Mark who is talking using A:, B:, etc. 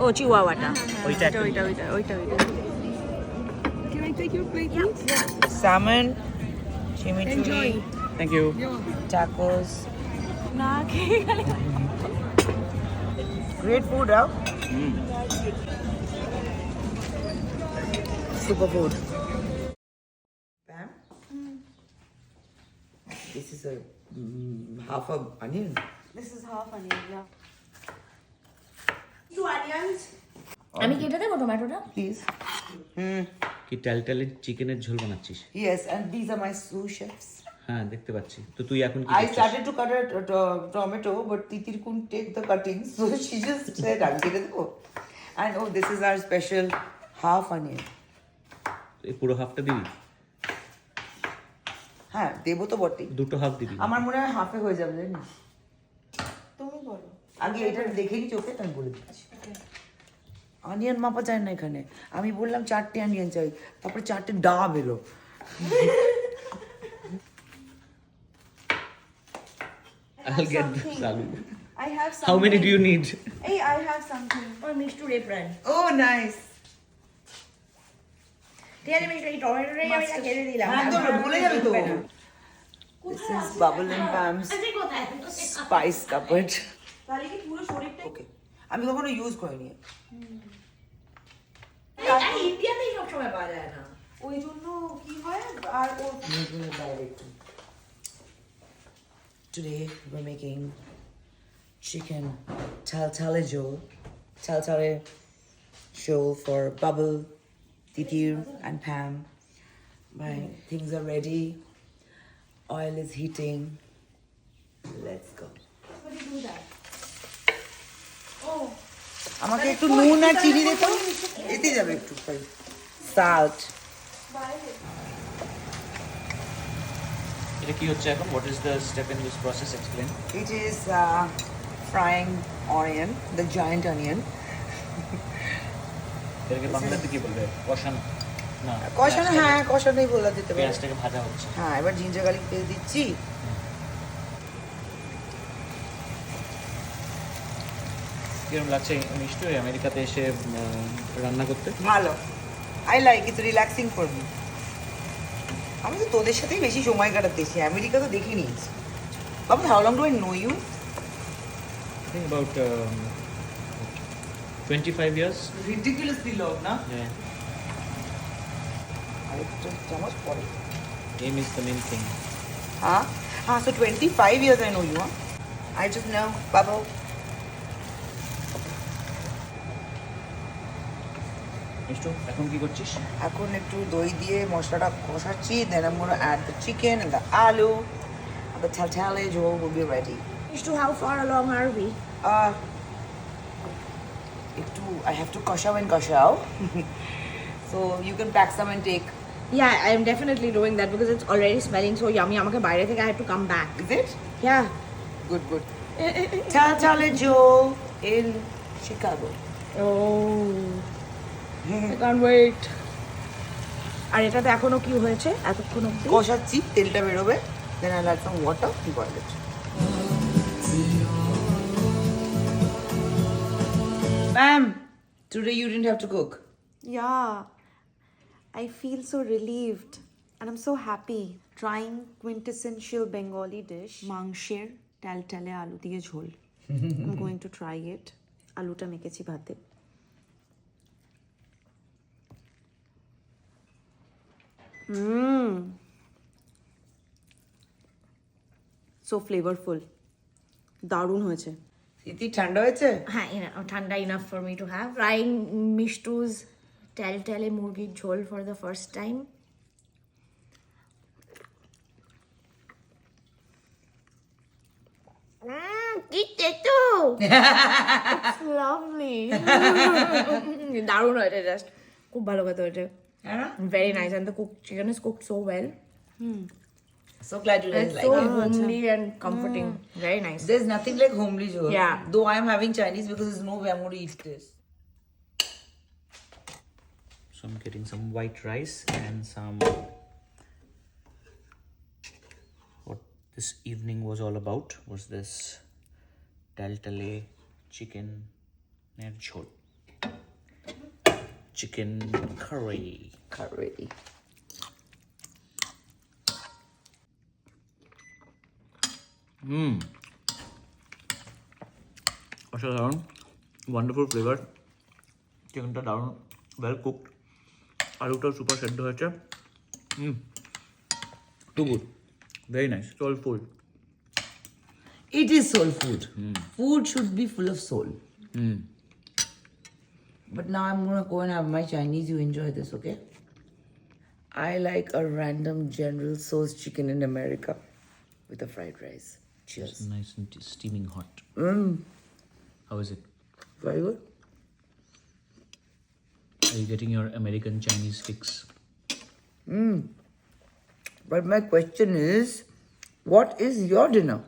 A: ও চিওয়াওয়াটা
B: ওইটা একটা
A: ওইটা
C: Can I take your plate, please?
B: salmon, chimichurri,
D: Thank you.
B: tacos.
A: না খেয়ে গেলে
B: Great food, huh? Super food. Pam? This is a half a onion.
A: This is half onion, yeah.
C: 2 onions.
A: আমি কেটে দেবো টমেটোটা
B: Please.
D: কি টালটালে চিকেনের ঝোল বানাচ্ছিস?
B: Yes, and these are my sous chefs.
D: হ্যাঁ দেখতে পাচ্ছি। তো তুই এখন কি
B: I
D: করছিস?
B: started to cut a tomato, but Titir couldn't take the cuttings, so she just said, "I'll get it." And oh, this is our special half onion.
D: এই পুরো হাফটা দিবি?
B: হ্যাঁ দেবো তো বটেই।
D: দুটো হাফ দিবি?
B: আমার মনে হয় হাফে হয়ে যাবে জানিস।
C: তুমি বলো।
B: আগে এটা দেখে নি চোখে আমি বলে দিচ্ছি। অনিয়ন মাপা চাই না এখানে, আমি বললাম 4টে অনিয়ন চাই, তারপরে 4টে ডাব এলো।
D: I'll get this aloo.
C: I have something.
D: How many do you need?
C: Hey, I have something.
A: O Mishtu রেফ্রান
B: Oh nice.
A: ঠিক আছে মিষ্টু এই টমেটোটাই আমি না কেটে দিলাম
B: হ্যাঁ তো বলে যাবে তো। This is Bubble and Pam's spice cupboard.
C: তাহলে কি পুরো শরীরটা
B: Okay. আমি কখনো ইউজ করিনি।
A: ইন্ডিয়াতেই সবসময় পাওয়া যায় না
C: ওই জন্য কি হয় আর ও
B: Today we're making chicken taltale jol. Taltale jol for Bubble, Titir and Pam. My things are ready. Oil is heating. Let's go.
C: How do you do that? Oh,
B: আমাকে একটু নুন আর চিনি দে তো, এতে যাবে একটু salt.
D: এটা কি হচ্ছে এখন? What is the step in this process? Explain.
B: It is frying onion, the giant onion.
D: এটাকে বাংলাতে কি বলবে? কষানো? না।
B: কষানো, হ্যাঁ কষানোই বলা যেতে পারে।
D: পেঁয়াজটাকে ভাজা হচ্ছে।
B: হ্যাঁ এবার জিঞ্জার গার্লিক পেস্ট দিচ্ছি।
D: কিরকম লাগছে মিষ্টু আমেরিকাতে এসে রান্না করতে?
B: ভালো, I like it, relaxing for me. আমি তো তোদের সাথেই বেশি সময় কাটাতেছি, আমেরিকা তো দেখে নিয়েছি। বাবু, how long do I know you?
D: I think about 25 years.
B: Ridiculously long না?
D: Yeah.
B: আরেকটা চামচ পরে।
D: Aim is the main thing.
B: হ্যাঁ হ্যাঁ, so 25 years I know you, huh? I just know, Babu.
D: Mishtu এখন কি করছিস?
B: এখন একটু দই দিয়ে মশলাটা কষাচ্ছি, then I'm gonna add the chicken and the aloo, and the taltale jol will be ready.
A: Mishtu how far along are we?
B: একটু I have to koshaw and koshaw. So you can pack some and take.
A: Yeah, I am definitely doing that because it's already smelling so yummy. আমাকে বাইরে থেকে I have to come back.
B: Is it?
A: Yeah.
B: Good, good. Taltale jol in Chicago.
A: Oh. I can't wait. আর এটাতে এখনো কি হয়েছে এতক্ষণ অবধি?
B: কষাচ্ছি, তেলটা বেরোবে, then I'll add some water to boil it. Ma'am, today you didn't have to cook.
C: yeah. I feel so relieved and I'm so happy trying quintessential Bengali dish, মাংসের টালটালে আলু দিয়ে ঝোল. I'm going to try it. আলুটা মেখেছি ভাতে. So flavorful. দারুণ হয়েছে।
B: ইতি ঠান্ডা হয়েছে?
A: হ্যাঁ ঠান্ডা enough for me to have. Trying মিষ্টু's টালটালে মুরগির ঝোল for the first time. কি তেতো! It's lovely. দারুণ হয়েছে, জাস্ট খুব ভালো খেতে হয়েছে। Very nice, and the chicken is cooked so well.
B: So glad you guys
A: It's
B: like
A: so
B: it.
A: homely and comforting. Very nice.
B: There's nothing like homely jol.
A: Yeah.
B: Though I'm having Chinese because there's no way I'm going to eat this.
D: So I'm getting some white rice and some what this evening was all about was this taltale chicken and jhol. chicken curry.
B: Curry.
D: অসাধারণ, wonderful flavour, চিকেনটা দারুণ well cooked, আলুটাও super সেদ্ধ হয়েছে। Too good, very nice, soulful.
B: It is soul food. Food should be full of soul. But now I'm gonna go and have my Chinese. You enjoy this, okay? I like a random General Tso's chicken in America with a fried rice. Cheers.
D: It's nice and steaming hot. How is it?
B: Very good.
D: Are you getting your American Chinese fix?
B: But my question is, what is your dinner?